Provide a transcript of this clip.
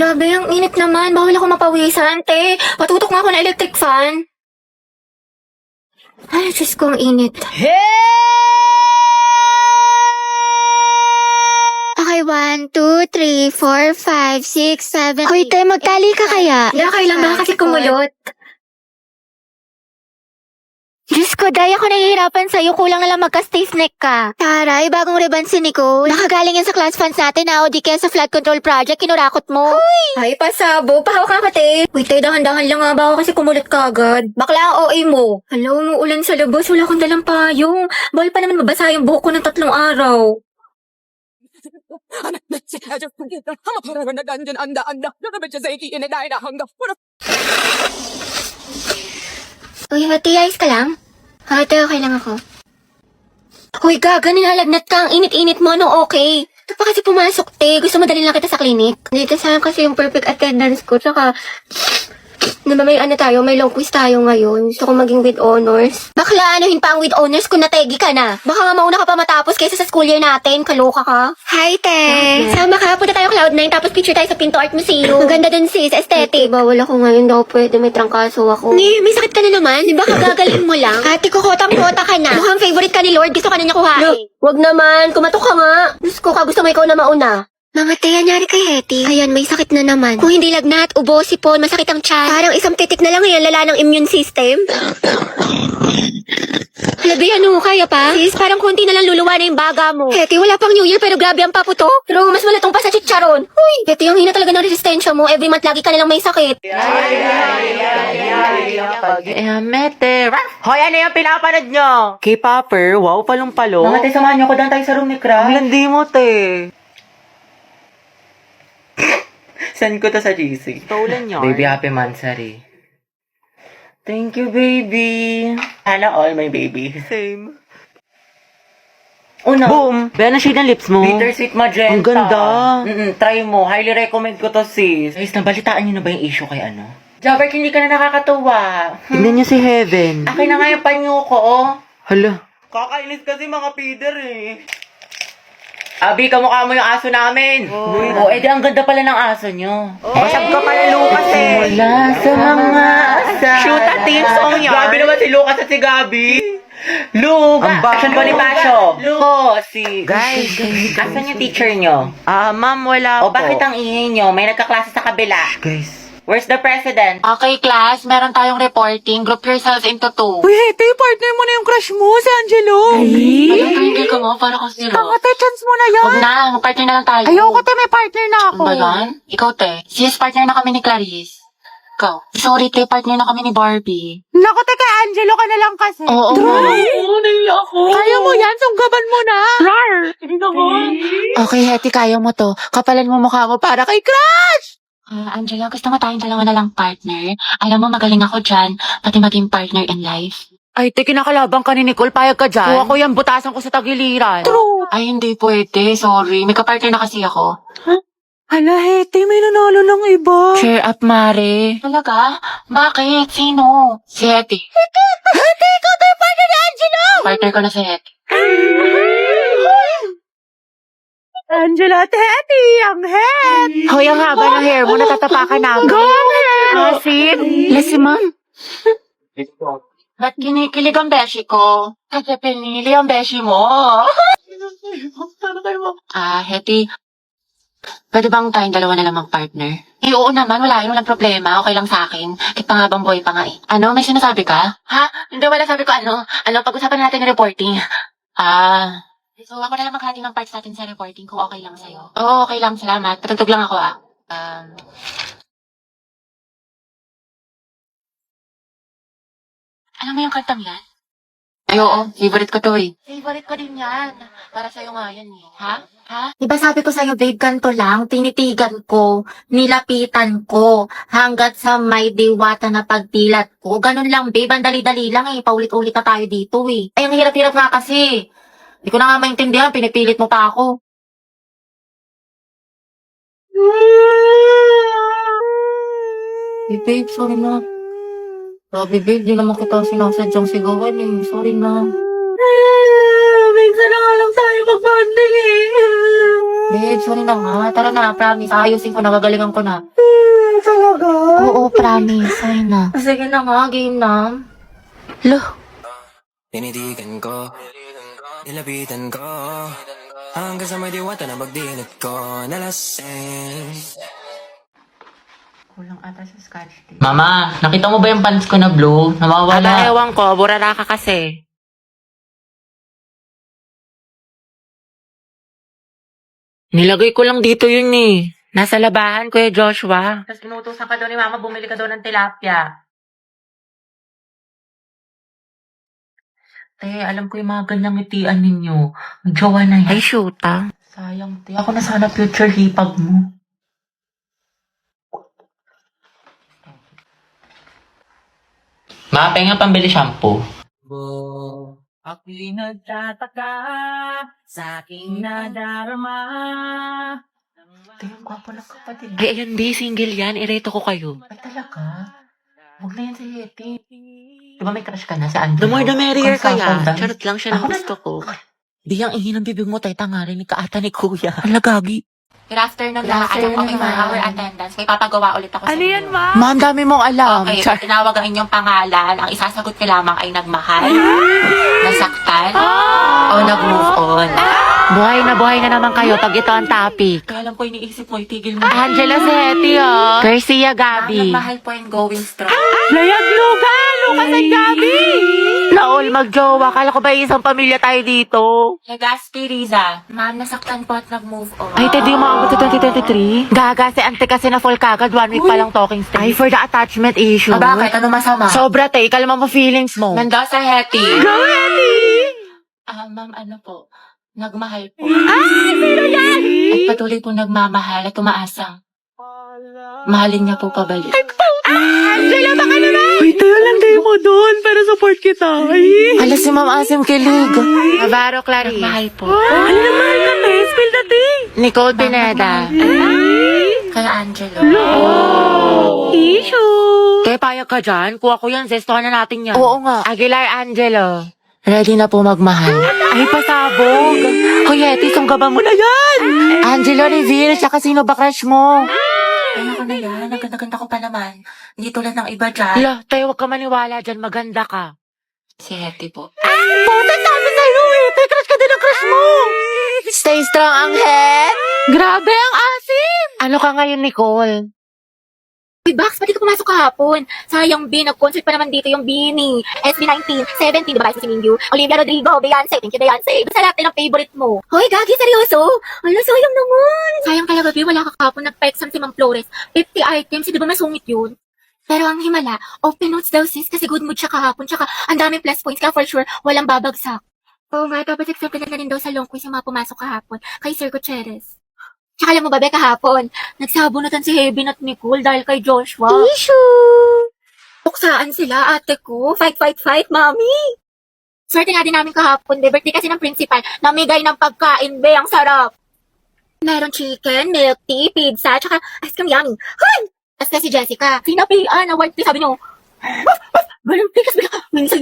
Grabe, ang init naman. Bawal ako mapawisan, te. Patutok nga ako ng electric fan. Ay, Diyos ko, ang init. Okay, 1, 2, 3, 4, 5, 6, 7, Hoy, te, magtali ka kaya? Hindi, okay lang ba kasi kumulot. Diyos ko, Day, ako nahihirapan sa'yo. Kulang na lang magka-stiff neck ka. Taray, bagong ribbon si Nicole. Nakagaling yan sa class funds natin o di kaya sa flood control project, kinurakot mo. Hoy! Ay, pasabo. Pahawak ka kate. Uy, Tay, dahan-dahan lang nga. Baka kasi kumulot ka agad. Bakla ang OA mo. Hello, umuulan sa labas. Wala akong dalang payong. Bawal pa naman mabasa yung buhok ko ng 3 araw. Uy, Hati, ayos ka lang? Hati, okay lang ako. Uy, gaga, nilalagnat ka. Ang init-init mo, no, okay? Ito pa kasi pumasok, te. Gusto mo dalhin lang kita sa clinic? Dito sayang kasi yung perfect attendance ko. Tsaka, naman may may long quiz tayo ngayon. Gusto ko maging with honors. Bakla, anuhin pa ang with honors kung nategi ka na. Baka nga mauna ka pa matapos kaysa sa school year natin. Kaloka ka. Hi, te. Sama ka. Punta tayo Cloud9 tapos picture tayo sa Pinto Art Museum. Maganda dun sis, aesthetic. Bawal ako ngayon daw pwede. May trangkaso ako. Ni, may sakit ka na naman. Di ba kagagaling mo lang? Ate ko, kotang-kota ka na. Mukhang favorite ka ni Lord. Gusto ka na niya kuhain. Wag naman. Kumatok ka nga. Diyos ko ka. Gusto mo ikaw na mauna. Mga te, anyari kay Hetty. Ayan, may sakit na naman. Kung hindi lagnat, ubo, sipon, masakit ang tiyan. Parang isang titik na lang yan, lala ng immune system. Labi, ano, kaya pa? Sis, parang konti na lang luluwa na yung baga mo. Hetty, wala pang New Year pero grabe ang paputo. Pero mas malatong pa sa chicharon. Uy, Hetty, ang hina talaga ng resistensya mo. Every month lagi ka nilang may sakit. Mete. Hoy, ano yung pinapanood nyo? K-popper? Wow, palong-palo. Mga te, samahan niyo ko doon tayo sa room ni Crash. Ang landi mo, te. Send ko to sa GC. Stolen yun. Baby, happy mansari. Thank you, baby. Sana all my baby. Same. Una, Boom! Be, ano shade ng lips mo? bittersweet magenta. Ang ganda. Try mo. Highly recommend ko to, sis. Guys, nabalitaan niyo na ba yung issue kay ano? Jabber, hindi ka na nakakatuwa. Tignan niyo si Heaven. Akin na nga yung panyo ko, oh. Hala. Kakainis kasi mga feeder eh. Abi, kamukha mo yung aso namin. Oh, edi ang ganda pala ng aso nyo. Basag ka pala, Lucas eh. Wala sa mga asa. Shoot at team song yan. Gabi naman si Lucas at si Gabi. Luga. Ang bago. Action Bonifacio. Lugo, si... Guys. Asan yung teacher nyo? Ma'am, wala O po. bakit ang ingay nyo? May nagkaklase sa kabila. Guys. Where's the president? Okay, class. Meron tayong reporting. Group yourselves into 2. Uy, Hete, partner mo na yung crush mo, si Angelo. Anong triangle ka mo? Para ka zero. Tanga, te, chance mo na yan. Huwag na. Mag-partner na lang tayo. Ayoko, te, may partner na ako. Ano ba yan? Ikaw, te. Sis, partner na kami ni Clarice. Ikaw. Sorry, te. Partner na kami ni Barbie. Naku, te, kay Angelo ka na lang kasi. Oo. Oo, naiya ako. Kaya mo yan, sunggaban mo na. Rar. Okay, Hetty, kaya mo to. Kapalan mo mukha mo para kay Crush! Angela, gusto mo tayong dalawa na lang partner? Alam mo, magaling ako dyan. Pati maging partner in life. Ay, te, kinakalabang ka ni Nicole, payag ka dyan. Kuha ko yan, butasan ko sa tagiliran. True. Ay, hindi pwede. Sorry. May kapartner na kasi ako. Hala, Hete, may nanalo ng iba. Cheer up, Mare. Talaga? Bakit? Sino? Si Hetty. Hete, ikaw tayo partner ni Angelo! Partner ko na si Hetty. Angela, Teddy, ang head! Hoy, ang haba ng hair mo, natatapakan namin. Go, ang hair! Asin? Yes, si ma'am. Ba't kinikilig ang beshi ko? Kasi pinili ang beshi mo. Hetty. Pwede bang tayong dalawa na lang mag-partner? Eh, oo naman. Walang problema. Okay lang sa akin. Kahit pangabang boy pa nga eh. Ano? May sinasabi ka? Ha? Hindi, wala sabi ko ano. Pag-usapan natin yung reporting. So, ako na lang maghati ng parts natin sa reporting kung okay lang sa'yo. Oo, okay lang. Salamat. Patugtog lang ako Alam mo yung kantang yan? Ay, oo. Favorite ko to eh. Favorite ko din yan. Para sa'yo nga yan eh. Ha? Diba sabi ko sa'yo, babe, ganito lang. Tinitigan ko. Nilapitan ko. Hanggat sa may diwata na pagpilat ko. Ganun lang, babe. Ang dali-dali lang eh. Paulit-ulit na tayo dito eh. Ay, ang hirap-hirap nga kasi. Hindi ko na nga maintindihan. Pinipilit mo pa ako. Babe, sorry na. Grabe, babe. Di naman kita sinasadyang sigawan eh. Sorry na. Minsan na nga lang tayo mag-bonding eh. Babe, sorry na nga. Tara na, promise. Ayusin ko na, gagalingan ko na. Talaga? Oo, promise. Sorry na. Sige na nga, game na. Loh. Tinitigan ko, nilapitan ko, hanggang sa may diwata na magdilat ko, nalasing. Kulang ata sa scotch tape. Mama, nakita mo ba yung pants ko na blue? Namawala. Ewan ko, burara ka kasi. Nilagay ko lang dito yun eh. Nasa labahan, Kuya Joshua. Tapos inutusan ka daw ni Mama, bumili ka daw ng tilapia. Te, alam ko yung mga ganyang ngitian ninyo. Magjowa na yan. Ay, shoot ah. Sayang, te. Ako na sana future hipag mo. Ma, penga pambili shampoo. Ako'y nagtataka sa aking nadarama. Te, yung gwapo ng kapatid. Ay, ayan di, single yan. Ireto ko kayo. Ay, talaga? Huwag na yan si Yeti. Di ba may crush ka na sa Angelo? The more the merrier Kung kaya. saan dance? Charot lang siya ng Ako na- gusto ko. Di ang ihi ng bibig mo, tay tangarin ni kaata ni kuya. Alagagi. Good afternoon lahat. Okay, for our attendance. May papagawa ulit ako sa inyo. ma? Ma'am, dami mong alam. Okay, Char- tinawag ang inyong pangalan. Ang isasagot ko lamang ay nagmahal, nasaktan, o nag-move on. buhay na naman kayo pag ito ang topic. Kaya lang po iniisip mo, itigil mo. Angela Seti, oh. Garcia Ang Gabi. nagmahal po and going strong. Layag luga! Lucas at Gabi! Naol, magjowa. Kala ko ba isang pamilya tayo dito? Legaspi Riza, ma'am, nasaktan po at nag-move on. Ay, Teddy, umabot sa 2023. Gaga, si ante kasi na full kagad. 1 week pa lang talking stage. Ay, for the attachment issue. Ah, bakit? Ano masama? Sobra, te. Kalma mo feelings mo. Mendoza Hetty. Go, Hetty! Ma'am, ano po? Nagmahal po. Sino yan? At patuloy po nagmamahal at umaasang. Mahalin niya po pabalik. Angela, baka naman! Uy, tayo lang kayo mo doon para support kita. Ala, si Ma'am Asim kilig. Navarro Clarice. Nagmahal po. Ano na mahal ka, te? Spill the tea. Nicole Pineda. Kaya Angelo. Issue. Te, payag ka dyan? Kuha ko yan. Zestohan na natin yan. Oo nga. Aguilar Angelo. Ready na po magmahal. Ay, pasabog. Hoy, Eti, sunggaban mo na yan. Angelo, reveal. Tsaka sino ba crush mo? Ano ko na yan? Naganda-ganda ko pa naman. Hindi tulad ng iba dyan. Ala, tayo huwag ka maniwala dyan. Maganda ka. Si Hetty po. Puta, sabi sa'yo eh. Tay, crush ka din ang crush mo. Stay strong ang head. Grabe ang asim. Ano ka ngayon, Nicole? Uy, Bax, pati ka pumasok kahapon. Sayang, B, nag-concert pa naman dito yung Bini. SB19, 17, diba si Mingyu? Olivia Rodrigo, Beyonce, thank you, Beyonce. Basta lahat ng favorite mo. Hoy, Gagi, seryoso? Ano, sayang naman. Sayang talaga, B, wala ka kahapon. Nag-pexam si Ma'am Flores. 50 items, di ba masungit yun? Pero ang himala, open notes daw sis, kasi good mood siya kahapon. Tsaka, ang daming plus points, kaya for sure, walang babagsak. Oo nga, tapos accepted na rin daw sa long quiz yung mga pumasok kahapon kay Sir Gutierrez. Tsaka alam mo ba, Be, kahapon, nagsabunutan si Heaven at Nicole dahil kay Joshua. Issue! Tuksaan sila, ate ko. Fight, fight, fight, mami! Swerte nga din namin kahapon, Be. Birthday kasi ng principal. Namigay ng pagkain, Be. Ang sarap. Meron chicken, milk tea, pizza, tsaka ice cream yummy. Hoy! Tapos si Jessica, sinapian, award tea, sabi niyo. Ganun, tikas, Be. Minsan,